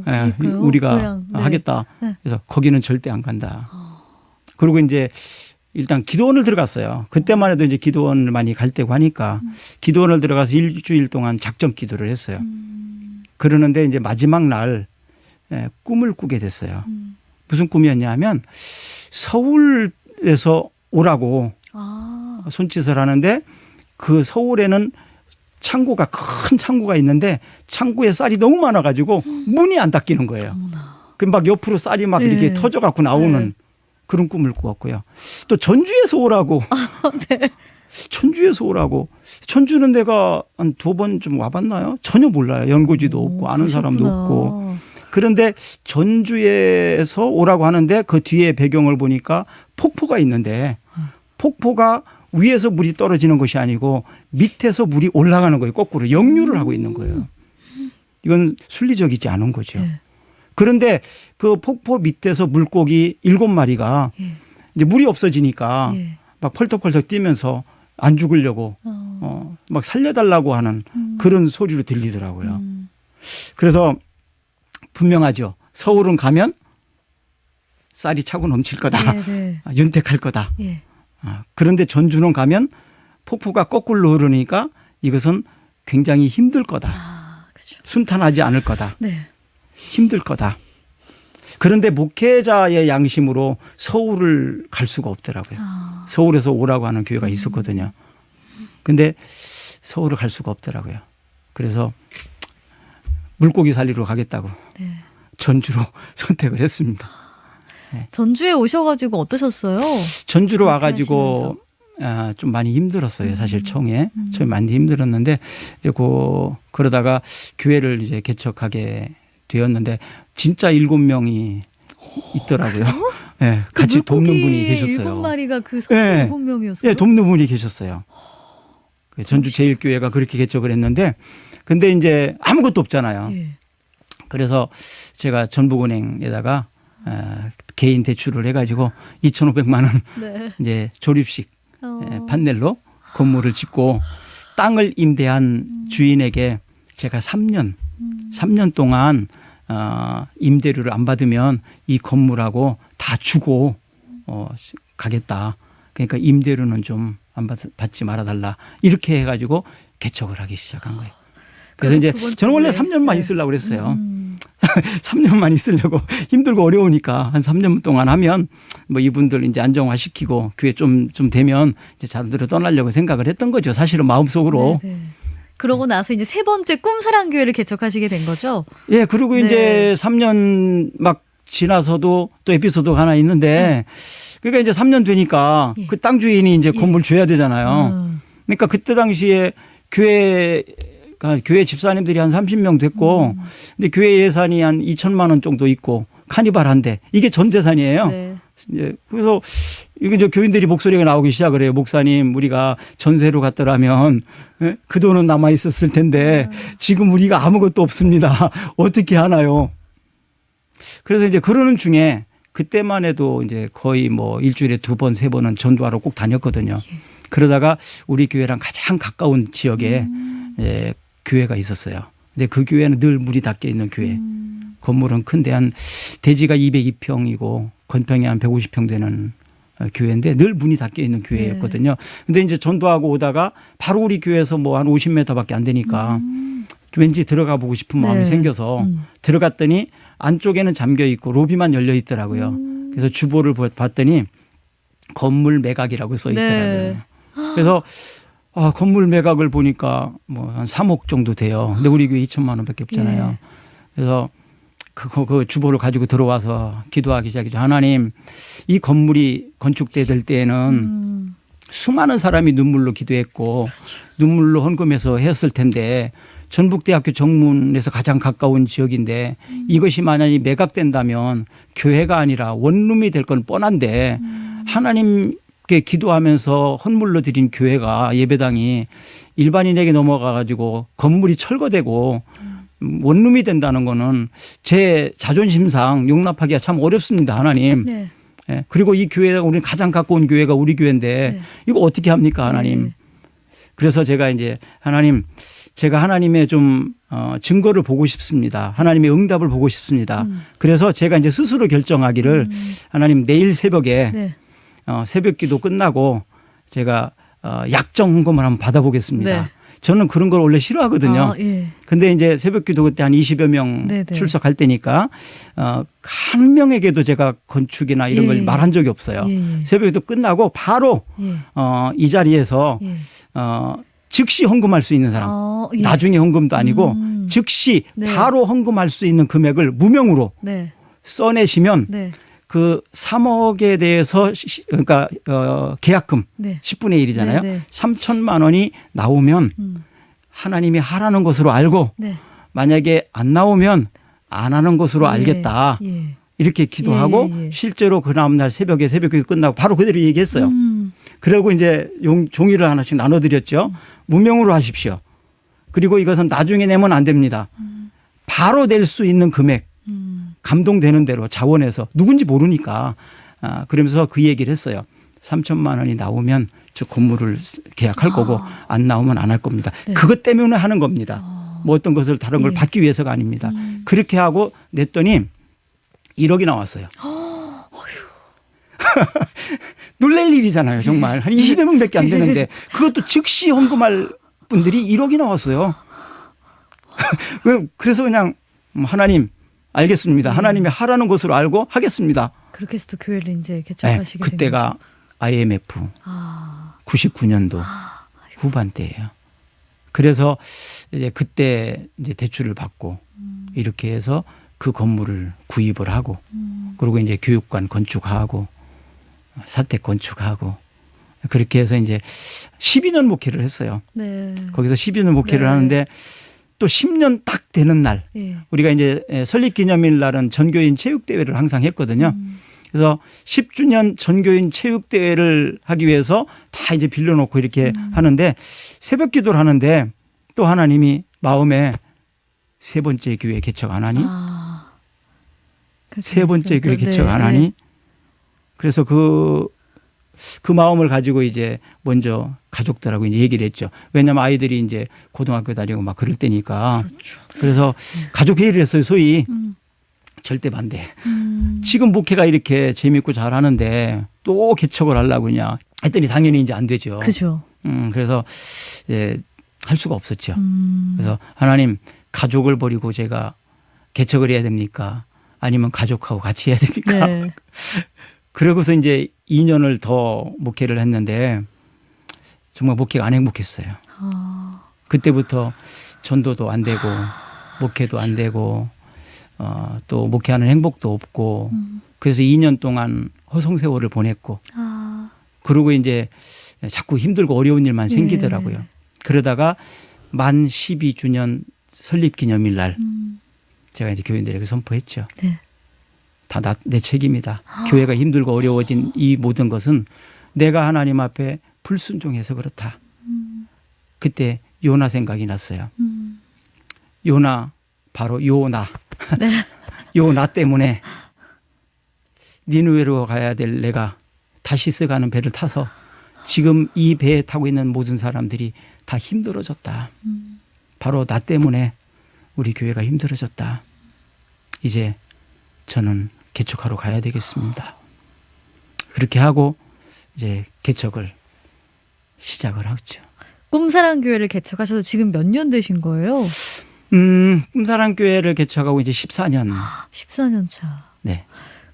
그러니까요. 우리가 고향. 네. 하겠다. 네. 그래서 거기는 절대 안 간다. 그리고 이제 일단 기도원을 들어갔어요. 그때만 해도 이제 기도원을 많이 갈 때고 하니까 기도원을 들어가서 일주일 동안 작전 기도를 했어요. 그러는데 이제 마지막 날 꿈을 꾸게 됐어요. 무슨 꿈이었냐 하면 서울에서 오라고 손짓을 하는데 그 서울에는 창고가 큰 창고가 있는데 창고에 쌀이 너무 많아가지고 문이 안 닫히는 거예요. 그럼 막 옆으로 쌀이 막 이렇게 터져갖고 나오는 그런 꿈을 꾸었고요. 또 전주에서 오라고. 네. 전주에서 오라고. 전주는 내가 한 2번 좀 와봤나요? 전혀 몰라요. 연고지도 없고 아는 사람도 없고. 그런데 전주에서 오라고 하는데 그 뒤에 배경을 보니까 폭포가 있는데 폭포가 위에서 물이 떨어지는 것이 아니고 밑에서 물이 올라가는 거예요. 거꾸로 역류를 하고 있는 거예요. 이건 순리적이지 않은 거죠. 네. 그런데 그 폭포 밑에서 물고기 7마리가 이제 물이 없어지니까 막 펄떡펄떡 뛰면서 안 죽으려고 막 살려달라고 하는 그런 소리로 들리더라고요. 그래서 분명하죠. 서울은 가면 쌀이 차고 넘칠 거다. 윤택할 거다. 예. 그런데 전주는 가면 폭포가 거꾸로 흐르니까 이것은 굉장히 힘들 거다. 그렇죠. 순탄하지 않을 거다. 네. 힘들 거다. 그런데 목회자의 양심으로 서울을 갈 수가 없더라고요. 서울에서 오라고 하는 교회가 있었거든요. 근데 서울을 갈 수가 없더라고요. 그래서 물고기 살리러 가겠다고 전주로 선택을 했습니다. 전주에 오셔가지고 어떠셨어요? 전주로 와가지고 좀 많이 힘들었어요. 사실 처음에 많이 힘들었는데 이제 그러다가 교회를 이제 개척하게 되었는데 진짜 7명이 있더라고요. 네, 같이 돕는 분이 계셨어요. 7마리가 그 성도 7명이었어요? 네, 돕는 분이 계셨어요. 전주 제일교회가 그렇게 개척을 했는데 근데 이제 아무것도 없잖아요. 예. 그래서 제가 전북은행에다가 개인 대출을 해가지고 2,500만 원 네. 이제 조립식 판넬로 건물을 짓고 땅을 임대한 주인에게 제가 3년 동안 임대료를 안 받으면 이 건물하고 다 주고 가겠다. 그러니까 임대료는 좀 안 받지 말아달라. 이렇게 해가지고 개척을 하기 시작한 거예요. 그래서 이제 저는 원래 3년만 있으려고 그랬어요. 3년만 있으려고 힘들고 어려우니까 한 3년 동안 하면 뭐 이분들 이제 안정화시키고 교회 좀 되면 이제 자들로 떠나려고 생각을 했던 거죠. 사실은 마음속으로. 네네. 그러고 나서 이제 3번째 꿈사랑교회를 개척하시게 된 거죠? 예, 그리고 이제 3년 막 지나서도 또 에피소드가 하나 있는데 그러니까 이제 3년 되니까 예. 그 땅 주인이 이제 건물 줘야 되잖아요. 그러니까 그때 당시에 교회 집사님들이 한 30명 됐고 근데 교회 예산이 한 2천만 원 정도 있고 카니발한데 이게 전 재산이에요. 네. 예, 그래서 이게 이제 교인들이 목소리가 나오기 시작을 해요. 목사님, 우리가 전세로 갔더라면 그 돈은 남아 있었을 텐데 지금 우리가 아무것도 없습니다. 어떻게 하나요? 그래서 이제 그러는 중에 그때만 해도 이제 거의 뭐 일주일에 2번, 3번은 전도하러 꼭 다녔거든요. 그러다가 우리 교회랑 가장 가까운 지역에 예, 교회가 있었어요. 근데 그 교회는 늘 물이 닦여 있는 교회. 건물은 큰데 한 대지가 202평이고 건평이 한 150평 되는 교회인데 늘 문이 닫혀 있는 교회였거든요. 근데 이제 전도하고 오다가 바로 우리 교회에서 뭐 한 50m밖에 안 되니까 왠지 들어가 보고 싶은 마음이 네. 생겨서 들어갔더니 안쪽에는 잠겨 있고 로비만 열려 있더라고요. 그래서 주보를 봤더니 건물 매각이라고 써 있더라고요. 네. 그래서 건물 매각을 보니까 뭐 한 3억 정도 돼요. 근데 우리 교회 2천만 원밖에 없잖아요. 예. 그래서 그 주보를 가지고 들어와서 기도하기 시작했죠. 하나님, 이 건물이 건축될 때에는 수많은 사람이 눈물로 기도했고 눈물로 헌금해서 했을 텐데 전북대학교 정문에서 가장 가까운 지역인데 이것이 만약에 매각된다면 교회가 아니라 원룸이 될 건 뻔한데 하나님께 기도하면서 헌물로 드린 교회가 예배당이 일반인에게 넘어가 가지고 건물이 철거되고 원룸이 된다는 거는 제 자존심상 용납하기가 참 어렵습니다. 하나님. 네. 예. 그리고 이 교회가 우리 가장 가까운 교회가 우리 교회인데 네. 이거 어떻게 합니까 하나님. 네. 그래서 제가 이제 하나님 제가 하나님의 좀 증거를 보고 싶습니다. 하나님의 응답을 보고 싶습니다. 그래서 제가 이제 스스로 결정하기를 하나님 내일 새벽에 네. 새벽 기도 끝나고 제가 약정 헌금을 한번 받아보겠습니다. 네. 저는 그런 걸 원래 싫어하거든요. 예. 근데 이제 새벽 기도 그때 한 20여 명 네네. 출석할 때니까 한 명에게도 제가 건축이나 이런 예. 걸 말한 적이 없어요. 예. 새벽 기도 끝나고 바로 예. 이 자리에서 예. 즉시 헌금할 수 있는 사람. 예. 나중에 헌금도 아니고 즉시 네. 바로 헌금할 수 있는 금액을 무명으로 네. 써내시면 네. 그 3억에 대해서 그러니까 계약금 네. 10분의 1이잖아요. 네, 네. 3천만 원이 나오면 하나님이 하라는 것으로 알고 네. 만약에 안 나오면 안 하는 것으로 예. 알겠다. 예. 이렇게 기도하고 예. 실제로 그 다음날 새벽에 새벽에 끝나고 바로 그대로 얘기했어요. 그리고 이제 종이를 하나씩 나눠드렸죠. 무명으로 하십시오. 그리고 이것은 나중에 내면 안 됩니다. 바로 낼 수 있는 금액. 감동되는 대로 자원해서 누군지 모르니까 그러면서 그 얘기를 했어요. 3천만 원이 나오면 저 건물을 계약할 거고 안 나오면 안 할 겁니다. 네. 그것 때문에 하는 겁니다. 뭐 어떤 것을 다른 걸 예. 받기 위해서가 아닙니다. 그렇게 하고 냈더니 1억이 나왔어요. 놀랄 일이잖아요. 정말. 한 20여 명밖에 안 되는데 그것도 즉시 헌금할 분들이 1억이 나왔어요. 그래서 그냥 하나님 알겠습니다. 하나님이 하라는 것으로 알고 하겠습니다. 그렇게 해서 또 교회를 이제 네, 개척하시게 된 그때가 거죠. IMF 아. 99년도 후반대예요. 그래서 이제 그때 이제 대출을 받고 이렇게 해서 그 건물을 구입을 하고 그리고 이제 교육관 건축하고 사택 건축하고 그렇게 해서 이제 12년 목회를 했어요. 네. 거기서 12년 목회를 네. 하는데 또 10년 딱 되는 날 예. 우리가 이제 설립기념일 날은 전교인 체육대회를 항상 했거든요. 그래서 10주년 전교인 체육대회를 하기 위해서 다 이제 빌려놓고 이렇게 하는데 새벽 기도를 하는데 또 하나님이 마음에 세 번째 교회 개척 안 하니? 세 번째 교회 개척 안 하니? 그래서 그 마음을 가지고 이제 먼저 가족들하고 이제 얘기를 했죠. 왜냐하면 아이들이 이제 고등학교 다니고 막 그럴 때니까. 그렇죠. 그래서 가족 회의를 했어요. 소위 절대 반대. 지금 목회가 이렇게 재밌고 잘하는데 또 개척을 하려고 그냥 했더니 당연히 이제 안 되죠. 그죠. 그래서 이제 할 수가 없었죠. 그래서 하나님 가족을 버리고 제가 개척을 해야 됩니까? 아니면 가족하고 같이 해야 됩니까? 네. 그러고서 이제 2년을 더 목회를 했는데 정말 목회가 안 행복했어요. 그때부터 전도도 안 되고 목회도 안 되고 또 목회하는 행복도 없고 그래서 2년 동안 허송세월을 보냈고 아, 그러고 이제 자꾸 힘들고 어려운 일만 생기더라고요. 예. 그러다가 만 12주년 설립 기념일 날 제가 이제 교인들에게 선포했죠. 네. 다 내 책임이다. 교회가 힘들고 어려워진 이 모든 것은 내가 하나님 앞에 불순종해서 그렇다. 그때 요나 생각이 났어요. 요나 바로 요나. 네. 요나 때문에 니느웨로 가야 될 내가 다시스 가는 배를 타서 지금 이 배에 타고 있는 모든 사람들이 다 힘들어졌다. 바로 나 때문에 우리 교회가 힘들어졌다. 이제 저는 개척하러 가야 되겠습니다. 그렇게 하고 이제 개척을 시작을 하죠. 꿈사랑교회를 개척하셔서 지금 몇 년 되신 거예요? 꿈사랑교회를 개척하고 이제 14년. 14년 차. 네.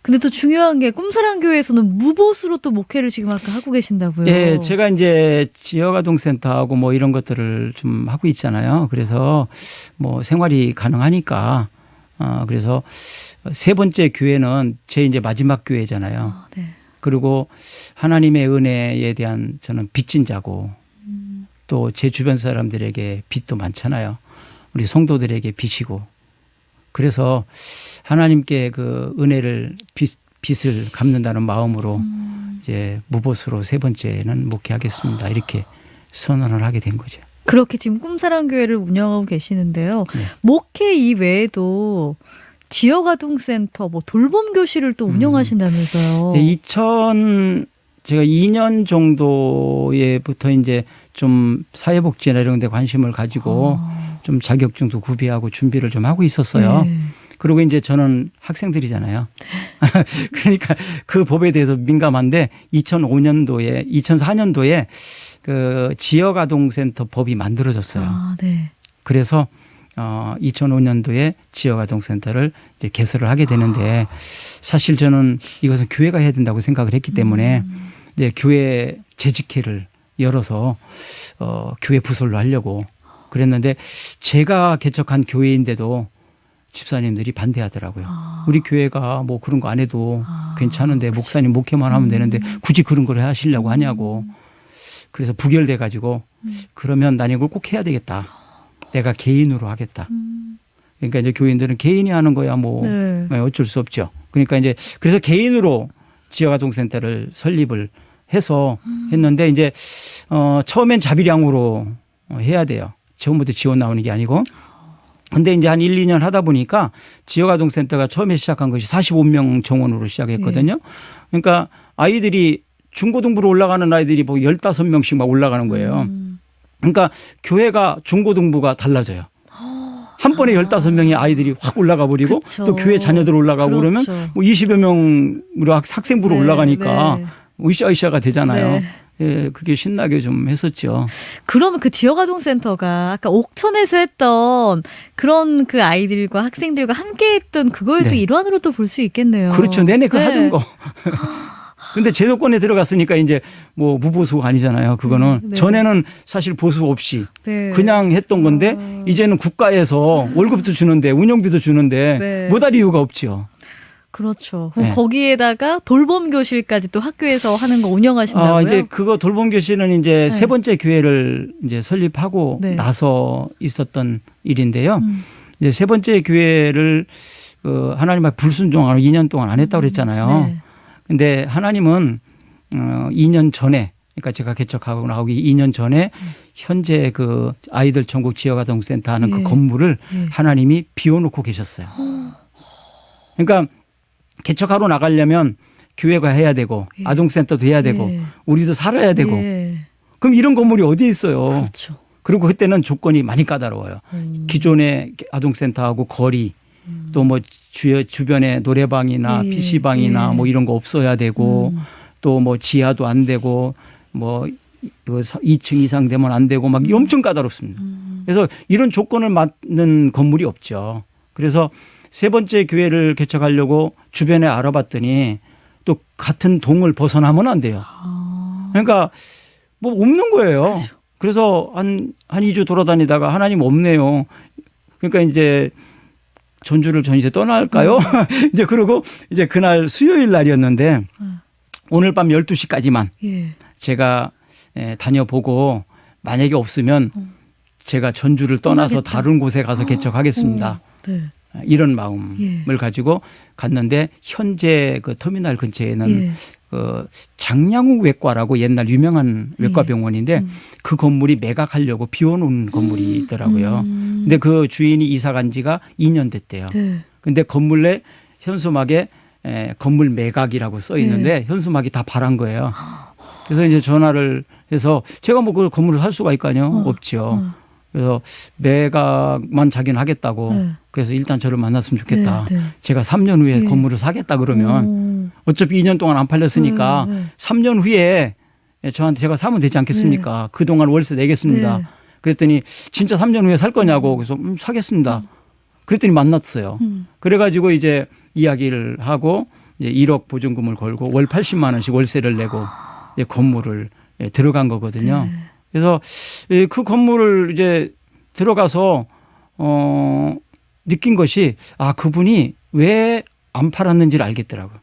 근데 또 중요한 게 꿈사랑교회에서는 무보수로 또 목회를 지금 아까 하고 계신다고요. 예, 제가 이제 지역아동센터하고 뭐 이런 것들을 좀 하고 있잖아요. 그래서 뭐 생활이 가능하니까 그래서 세 번째 교회는 제 이제 마지막 교회잖아요. 아, 네. 그리고 하나님의 은혜에 대한 저는 빚진 자고 또 제 주변 사람들에게 빚도 많잖아요. 우리 성도들에게 빚이고 그래서 하나님께 그 은혜를 빚을 갚는다는 마음으로 이제 무보수로 세 번째는 목회하겠습니다. 이렇게 선언을 하게 된 거죠. 그렇게 지금 꿈사랑교회를 운영하고 계시는데요. 네. 목회 이외에도 지역아동센터, 뭐 돌봄교실을 또 운영하신다면서요. 네, 제가 2년 정도에부터 이제 좀 사회복지나 이런 데 관심을 가지고 좀 자격증도 구비하고 준비를 좀 하고 있었어요. 네. 그리고 이제 저는 학생들이잖아요. 그러니까 그 법에 대해서 민감한데 2004년도에 그 지역아동센터 법이 만들어졌어요. 아, 네. 그래서 2005년도에 지역아동센터를 이제 개설을 하게 되는데 사실 저는 이것은 교회가 해야 된다고 생각을 했기 때문에 이제 교회 재직회를 열어서 교회 부설로 하려고 그랬는데 제가 개척한 교회인데도 집사님들이 반대하더라고요. 우리 교회가 뭐 그런 거 안 해도 괜찮은데 목사님 목회만 하면 되는데 굳이 그런 걸 하시려고 하냐고. 그래서 부결돼 가지고 그러면 난 이걸 꼭 해야 되겠다. 내가 개인으로 하겠다. 그러니까 이제 교인들은 개인이 하는 거야 뭐 네. 어쩔 수 없죠. 그러니까 이제 그래서 개인으로 지역아동센터를 설립을 해서 했는데 이제 처음엔 자비량으로 해야 돼요. 처음부터 지원 나오는 게 아니고. 근데 이제 한 1, 2년 하다 보니까 지역아동센터가 처음에 시작한 것이 45명 정원으로 시작했거든요. 그러니까 아이들이 중고등부로 올라가는 아이들이 뭐 15명씩 막 올라가는 거예요. 그러니까 교회가 중고등부가 달라져요. 한 번에 15명의 아이들이 확 올라가 버리고 그쵸. 또 교회 자녀들 올라가고 그렇죠. 그러면 뭐 20여 명으로 학생부로 네, 올라가니까 네. 으쌰으쌰가 되잖아요. 네. 예, 그게 신나게 좀 했었죠. 그러면 그 지역아동센터가 아까 옥천에서 했던 그런 그 아이들과 학생들과 함께 했던 그거의 또 네. 일환으로 또 볼 수 있겠네요. 그렇죠. 내내 그거 네. 하던 거. 근데 제도권에 들어갔으니까 이제 뭐 무보수가 아니잖아요. 그거는 네. 전에는 사실 보수 없이 네. 그냥 했던 건데 이제는 국가에서 월급도 주는데 운영비도 주는데 네. 못할 이유가 없죠. 그렇죠. 네. 거기에다가 돌봄 교실까지 또 학교에서 하는 거 운영하신다고요? 이제 그거 돌봄 교실은 이제 네. 세 번째 교회를 이제 설립하고 네. 나서 있었던 일인데요. 이제 세 번째 교회를 하나님 앞에 불순종하고 2년 동안 안 했다고 그랬잖아요. 네. 근데 하나님은 2년 전에 그러니까 제가 개척하고 나오기 2년 전에 현재 그 아이들 전국 지역아동센터 하는 예. 그 건물을 예. 하나님이 비워놓고 계셨어요. 그러니까 개척하러 나가려면 교회가 해야 되고 예. 아동센터도 해야 되고 예. 우리도 살아야 되고 예. 그럼 이런 건물이 어디 있어요. 그렇죠. 그리고 그때는 조건이 많이 까다로워요. 기존의 아동센터하고 거리 또 뭐 주변에 노래방이나 예. PC방이나 예. 뭐 이런 거 없어야 되고 또 뭐 지하도 안 되고 뭐 2층 이상 되면 안 되고 막 엄청 까다롭습니다. 그래서 이런 조건을 맞는 건물이 없죠. 그래서 세 번째 교회를 개척하려고 주변에 알아봤더니 또 같은 동을 벗어나면 안 돼요. 그러니까 뭐 없는 거예요. 그래서 한 2주 돌아다니다가 하나님 없네요. 그러니까 이제 전주를 전 이제 떠날까요? 이제 그러고 이제 그날 수요일 날이었는데 오늘 밤 12시까지만 예. 제가 다녀보고 만약에 없으면 제가 전주를 떠나서 떠나겠다. 다른 곳에 가서 개척하겠습니다. 네. 이런 마음을 예. 가지고 갔는데 현재 그 터미널 근처에는 예. 그 장량욱 외과라고 옛날 유명한 외과 병원인데 그 건물이 매각하려고 비워놓은 건물이 있더라고요. 근데 그 주인이 이사 간 지가 2년 됐대요. 네. 근데 건물 내 현수막에 건물 매각이라고 써 있는데 현수막이 다 발한 거예요. 그래서 이제 전화를 해서 제가 뭐 그 건물을 살 수가 있까요? 없죠. 그래서 매각만 자기는 하겠다고. 네. 그래서 일단 저를 만났으면 좋겠다. 네, 네. 제가 3년 후에 네. 건물을 사겠다 그러면 어차피 2년 동안 안 팔렸으니까 네. 3년 후에 저한테 제가 사면 되지 않겠습니까? 그동안 월세 내겠습니다. 네. 그랬더니 진짜 3년 후에 살 거냐고. 그래서 사겠습니다. 그랬더니 만났어요. 그래가지고 이제 이야기를 하고 이제 1억 보증금을 걸고 월 80만 원씩 월세를 내고 이제 건물을 들어간 거거든요. 네. 그래서 그 건물을 이제 들어가서 느낀 것이 그분이 왜 안 팔았는지를 알겠더라고요.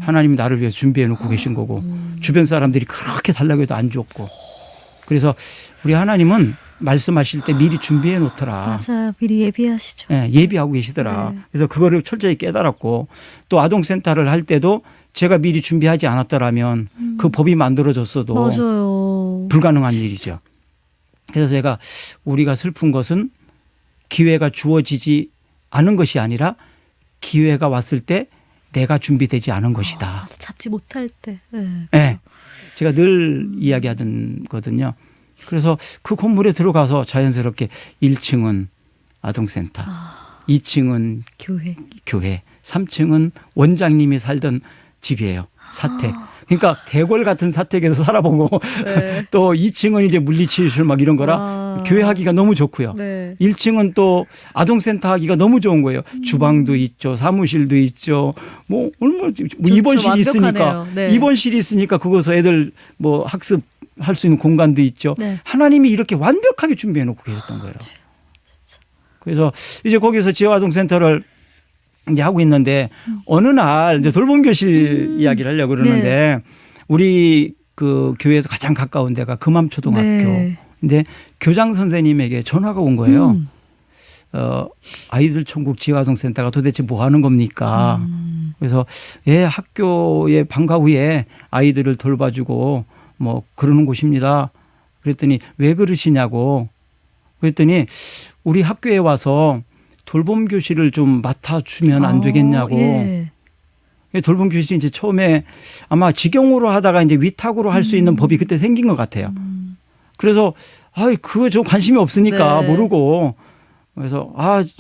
하나님이 나를 위해서 준비해 놓고 계신 거고 주변 사람들이 그렇게 달라고 해도 안 줬고 그래서 우리 하나님은 말씀하실 때 미리 준비해 놓더라. 맞아요. 미리 예비하시죠. 예비하고 계시더라. 네. 그래서 그거를 철저히 깨달았고 또 아동센터를 할 때도 제가 미리 준비하지 않았더라면 그 법이 만들어졌어도 맞아요. 불가능한 일이죠. 그래서 제가 우리가 슬픈 것은 기회가 주어지지 않은 것이 아니라 기회가 왔을 때 내가 준비되지 않은 것이다. 잡지 못할 때. 네. 네. 제가 늘 이야기하던 거든요. 그래서 그 건물에 들어가서 자연스럽게 1층은 아동센터, 2층은 교회, 3층은 원장님이 살던 집이에요. 사택. 그러니까 대궐 같은 사택에서 살아보고 네. 또 2층은 이제 물리치료실 막 이런 거라 교회 하기가 너무 좋고요. 네. 1층은 또 아동센터 하기가 너무 좋은 거예요. 주방도 있죠. 사무실도 있죠. 뭐 얼마 입원실이 있으니까 완벽하네요. 네. 입원실이 있으니까 그것서 애들 뭐 학습할 수 있는 공간도 있죠. 네. 하나님이 이렇게 완벽하게 준비해 놓고 계셨던 거예요. 그래서 이제 거기서 지역아동센터를 이제 하고 있는데 어느 날 이제 돌봄교실 이야기를 하려고 그러는데 우리 그 교회에서 가장 가까운 데가 금암초등학교. 네. 근데 교장 선생님에게 전화가 온 거예요. 아이들 천국 지역아동센터가 도대체 뭐 하는 겁니까? 그래서 학교에 방과 후에 아이들을 돌봐주고 뭐 그러는 곳입니다. 그랬더니 왜 그러시냐고. 그랬더니 우리 학교에 와서 돌봄 교실을 좀 맡아주면 안 되겠냐고. 예. 돌봄 교실이 이제 처음에 아마 직영으로 하다가 이제 위탁으로 할 수 있는 법이 그때 생긴 것 같아요. 그래서 그거 좀 관심이 없으니까 네. 모르고 그래서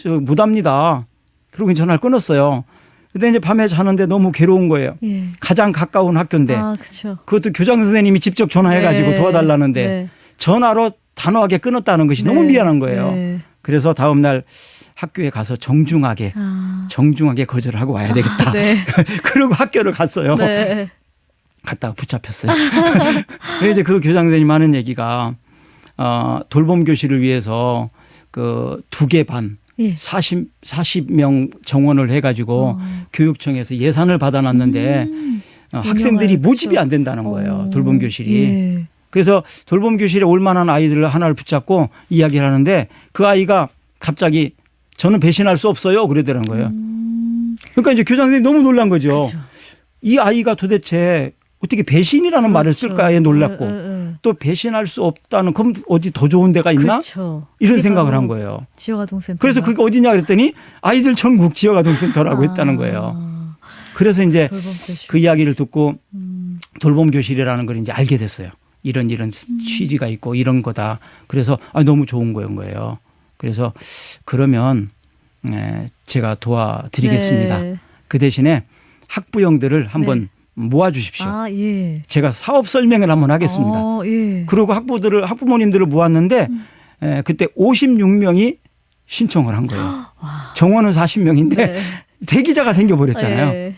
저 못합니다. 그러고 전화를 끊었어요. 근데 이제 밤에 자는데 너무 괴로운 거예요. 예. 가장 가까운 학교인데 그렇죠. 그것도 교장 선생님이 직접 전화해가지고 네. 도와달라는데 네. 전화로 단호하게 끊었다는 것이 너무 미안한 거예요. 네. 그래서 다음 날 학교에 가서 정중하게 거절을 하고 와야 되겠다. 네. 그러고 학교를 갔어요. 네. 갔다가 붙잡혔어요. 이제 그 교장 선생님 하는 얘기가 돌봄 교실을 위해서 그 2개 반 예. 40명 정원을 해가지고 교육청에서 예산을 받아놨는데 학생들이 모집이 안 된다는 거예요. 돌봄 교실이. 예. 그래서 돌봄 교실에 올 만한 아이들을 하나를 붙잡고 이야기를 하는데 그 아이가 갑자기 저는 배신할 수 없어요. 그러더라는 거예요. 그러니까 이제 교장 선생님이 너무 놀란 거죠. 그렇죠. 이 아이가 도대체 어떻게 배신이라는 말을 쓸까에 놀랐고 또 배신할 수 없다는 그럼 어디 더 좋은 데가 있나? 그렇죠. 이런 생각을 한 거예요. 지역아동센터. 그래서 그게 어디냐 그랬더니 아이들 전국 지역아동센터라고 했다는 거예요. 그래서 이제 그 이야기를 듣고 돌봄 교실이라는 걸 이제 알게 됐어요. 이런 취지가 있고 이런 거다. 그래서 너무 좋은 거예요. 그래서 그러면 제가 도와드리겠습니다. 네. 그 대신에 학부형들을 한번 모아주십시오. 예. 제가 사업 설명을 한번 하겠습니다. 예. 그리고 학부모님들을 모았는데 그때 56명이 신청을 한 거예요. 정원은 40명인데 네. 대기자가 생겨버렸잖아요. 예.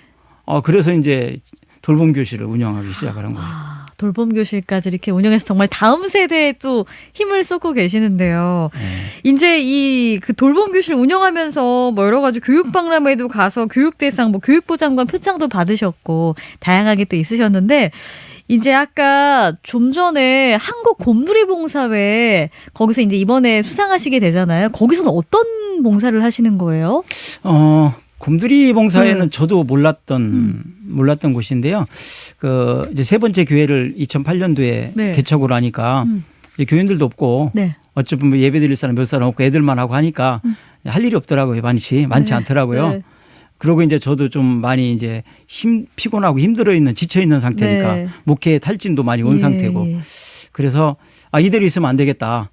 그래서 이제 돌봄 교실을 운영하기 시작을 한 거예요. 돌봄교실까지 이렇게 운영해서 정말 다음 세대에 또 힘을 쏟고 계시는데요. 이제 이 그 돌봄교실 운영하면서 뭐 여러 가지 교육박람회도 가서 교육대상, 뭐 교육부 장관 표창도 받으셨고 다양하게 또 있으셨는데 이제 아까 좀 전에 한국 곰돌이 봉사회 거기서 이제 이번에 수상하시게 되잖아요. 거기서는 어떤 봉사를 하시는 거예요? 곰돌이 봉사회는 저도 몰랐던 곳인데요. 그 이제 세 번째 교회를 2008년도에 네. 개척을 하니까 이제 교인들도 없고 네. 어쩌면 뭐 예배 드릴 사람 몇 사람 없고 애들만 하고 하니까 할 일이 없더라고요. 많지 네. 않더라고요. 네. 그러고 이제 저도 좀 많이 이제 피곤하고 힘들어 있는 지쳐 있는 상태니까 네. 목회 탈진도 많이 온 예, 상태고 예. 그래서 이대로 있으면 안 되겠다.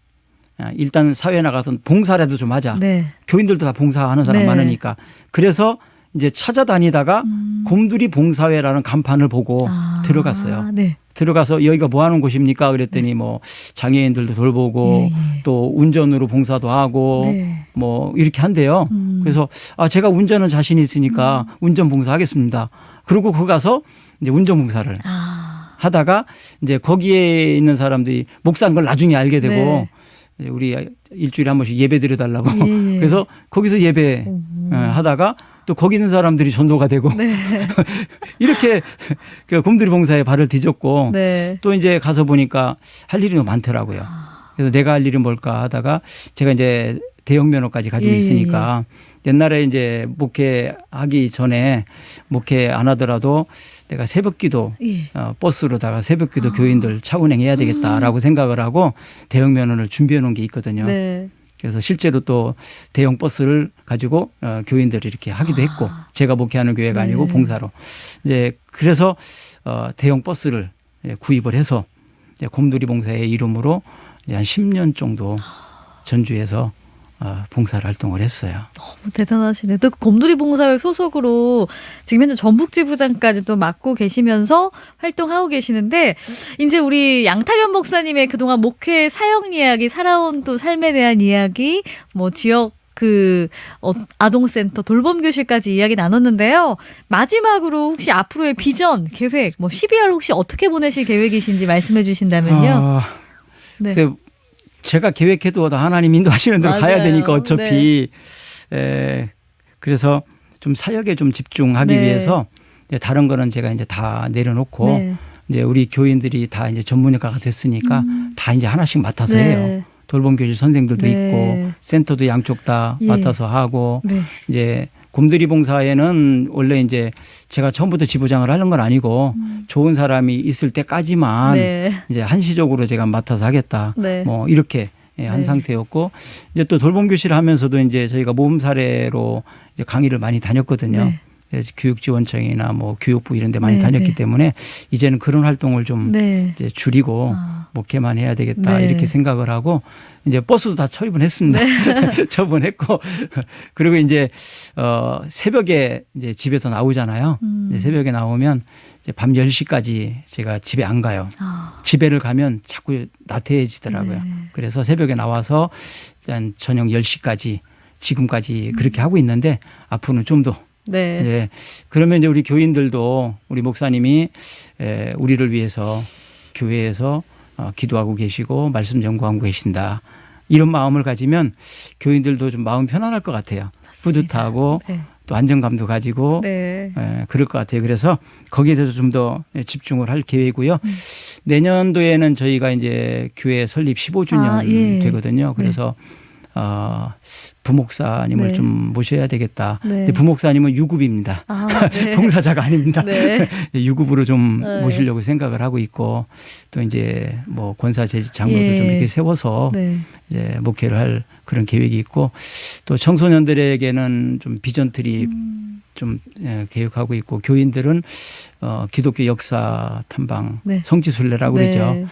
일단 사회 나가서 봉사라도 좀 하자. 네. 교인들도 다 봉사하는 사람 네. 많으니까. 그래서 이제 찾아다니다가 곰돌이 봉사회라는 간판을 보고 들어갔어요. 네. 들어가서 여기가 뭐 하는 곳입니까? 그랬더니 뭐 장애인들도 돌보고 예. 또 운전으로 봉사도 하고 네. 뭐 이렇게 한대요. 그래서 제가 운전은 자신이 있으니까 운전 봉사하겠습니다. 그러고 거기 가서 이제 운전 봉사를 하다가 이제 거기에 있는 사람들이 목사인 걸 나중에 알게 되고 네. 이제 우리 일주일에 한 번씩 예배 드려달라고 예, 예. 그래서 거기서 예배 하다가 또 거기 있는 사람들이 전도가 되고 네. 이렇게 그 곰돌이 봉사에 발을 뒤졌고 네. 또 이제 가서 보니까 할 일이 너무 많더라고요. 그래서 내가 할 일이 뭘까 하다가 제가 이제 대형 면허까지 가지고 예, 있으니까 옛날에 이제 목회하기 전에 목회 안 하더라도 내가 새벽기도 예. 버스로다가 새벽기도 교인들 차 운행해야 되겠다라고 생각을 하고 대형 면허를 준비해 놓은 게 있거든요. 네. 그래서 실제로 또 대형 버스를 가지고 교인들이 이렇게 하기도 했고 제가 목회하는 교회가 아니고 네. 봉사로 이제 그래서 대형 버스를 구입을 해서 이제 곰돌이 봉사의 이름으로 이제 한 10년 정도 전주에서 봉사를 활동을 했어요. 너무 대단하시네. 또 곰돌이 봉사회 소속으로 지금 현재 전북지부장까지 또 맡고 계시면서 활동하고 계시는데 이제 우리 양탁연 목사님의 그동안 목회 사역 이야기, 살아온 또 삶에 대한 이야기, 뭐 지역 아동센터, 돌봄교실까지 이야기 나눴는데요. 마지막으로 혹시 앞으로의 비전, 계획, 뭐 12월 혹시 어떻게 보내실 계획이신지 말씀해 주신다면요. 네. 글쎄 제가 계획해도 다 하나님 인도하시는 대로 가야 맞아요. 되니까 어차피 그래서 좀 사역에 좀 집중하기 네. 위해서 이제 다른 거는 제가 이제 다 내려놓고 네. 이제 우리 교인들이 다 이제 전문가가 됐으니까 다 이제 하나씩 맡아서 네. 해요. 돌봄교실 선생들도 네. 있고 센터도 양쪽 다 예. 맡아서 하고 네. 이제 곰돌이 봉사에는 원래 이제 제가 처음부터 지부장을 하는 건 아니고 좋은 사람이 있을 때까지만 네. 이제 한시적으로 제가 맡아서 하겠다. 네. 뭐 이렇게 한 네. 상태였고 이제 또 돌봄교실 하면서도 이제 저희가 모범 사례로 이제 강의를 많이 다녔거든요. 네. 그래서 교육지원청이나 뭐 교육부 이런 데 많이 네, 다녔기 네. 때문에 이제는 그런 활동을 좀 네. 이제 줄이고 목회만 해야 되겠다 네. 이렇게 생각을 하고 이제 버스도 다 처분했습니다. 처분했고 그리고 이제 새벽에 이제 집에서 나오잖아요. 이제 새벽에 나오면 이제 밤 10시까지 제가 집에 안 가요. 집에를 가면 자꾸 나태해지더라고요. 네. 그래서 새벽에 나와서 일단 저녁 10시까지 지금까지 그렇게 하고 있는데 앞으로는 좀 더 네. 예. 그러면 이제 우리 교인들도 우리 목사님이 우리를 위해서 교회에서 기도하고 계시고 말씀 연구하고 계신다. 이런 마음을 가지면 교인들도 좀 마음 편안할 것 같아요. 뿌듯하고 네. 또 안정감도 가지고 네. 그럴 것 같아요. 그래서 거기에 대해서 좀 더 집중을 할 계획이고요. 내년도에는 저희가 이제 교회 설립 15주년 예. 되거든요. 그래서 부목사님을 네. 좀 모셔야 되겠다. 네. 부목사님은 유급입니다. 네. 봉사자가 아닙니다. 네. 유급으로 좀 네. 모시려고 생각을 하고 있고 또 이제 뭐 권사 재직 장로도 예. 좀 이렇게 세워서 네. 이제 목회를 할 그런 계획이 있고 또 청소년들에게는 좀 비전 트립 좀 계획하고 있고 교인들은 기독교 역사 탐방 네. 성지순례라고 네. 그러죠.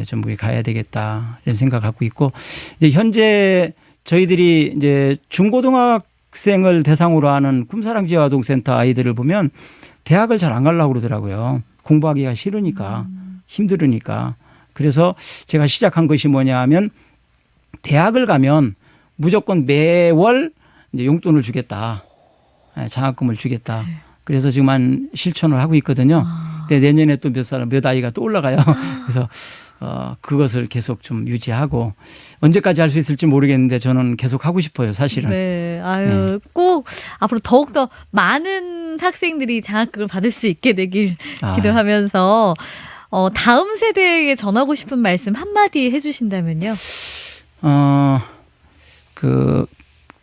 좀 거기 가야 되겠다 이런 생각 갖고 있고 이제 현재 저희들이 이제 중고등학생을 대상으로 하는 꿈사랑 지역아동센터 아이들을 보면 대학을 잘 안 가려고 그러더라고요. 공부하기가 싫으니까 힘들으니까. 그래서 제가 시작한 것이 뭐냐 하면 대학을 가면 무조건 매월 이제 용돈을 주겠다. 장학금을 주겠다. 그래서 지금 한 실천을 하고 있거든요. 근데 내년에 또 몇 아이가 또 올라가요. 그래서 그것을 계속 좀 유지하고 언제까지 할 수 있을지 모르겠는데 저는 계속 하고 싶어요, 사실은. 네, 아유, 꼭 앞으로 더욱더 많은 학생들이 장학금을 받을 수 있게 되길 기도하면서 다음 세대에게 전하고 싶은 말씀 한마디 해주신다면요.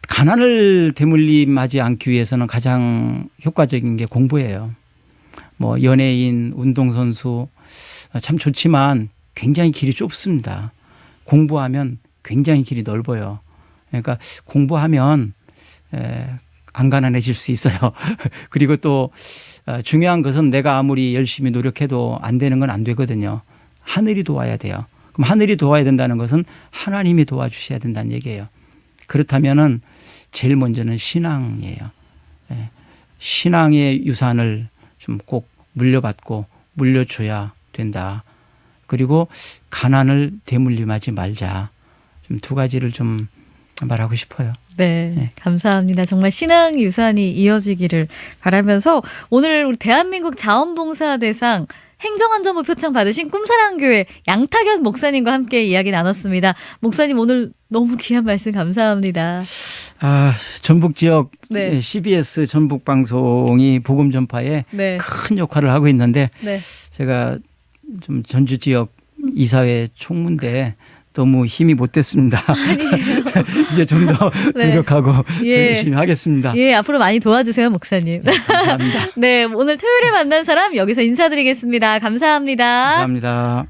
가난을 대물림하지 않기 위해서는 가장 효과적인 게 공부예요. 뭐 연예인, 운동선수 참 좋지만 굉장히 길이 좁습니다. 공부하면 굉장히 길이 넓어요. 그러니까 공부하면 안 가난해질 수 있어요. 그리고 또 중요한 것은 내가 아무리 열심히 노력해도 안 되는 건 안 되거든요. 하늘이 도와야 돼요. 그럼 하늘이 도와야 된다는 것은 하나님이 도와주셔야 된다는 얘기예요. 그렇다면은 제일 먼저는 신앙이에요. 신앙의 유산을 좀 꼭 물려받고 물려줘야 된다. 그리고 가난을 대물림하지 말자. 좀 두 가지를 좀 말하고 싶어요. 네, 감사합니다. 정말 신앙 유산이 이어지기를 바라면서 오늘 우리 대한민국 자원봉사 대상 행정안전부 표창 받으신 꿈사랑교회 양탁연 목사님과 함께 이야기 나눴습니다. 목사님 오늘 너무 귀한 말씀 감사합니다. 전북 지역 네. CBS 전북 방송이 복음 전파에 네. 큰 역할을 하고 있는데 네. 제가 좀 전주 지역 이사회 총무인데 너무 힘이 못 됐습니다. 이제 좀 더 네. 노력하고 예. 열심히 하겠습니다. 예, 앞으로 많이 도와주세요, 목사님. 네, 감사합니다. 네, 오늘 토요일에 만난 사람 여기서 인사드리겠습니다. 감사합니다. 감사합니다.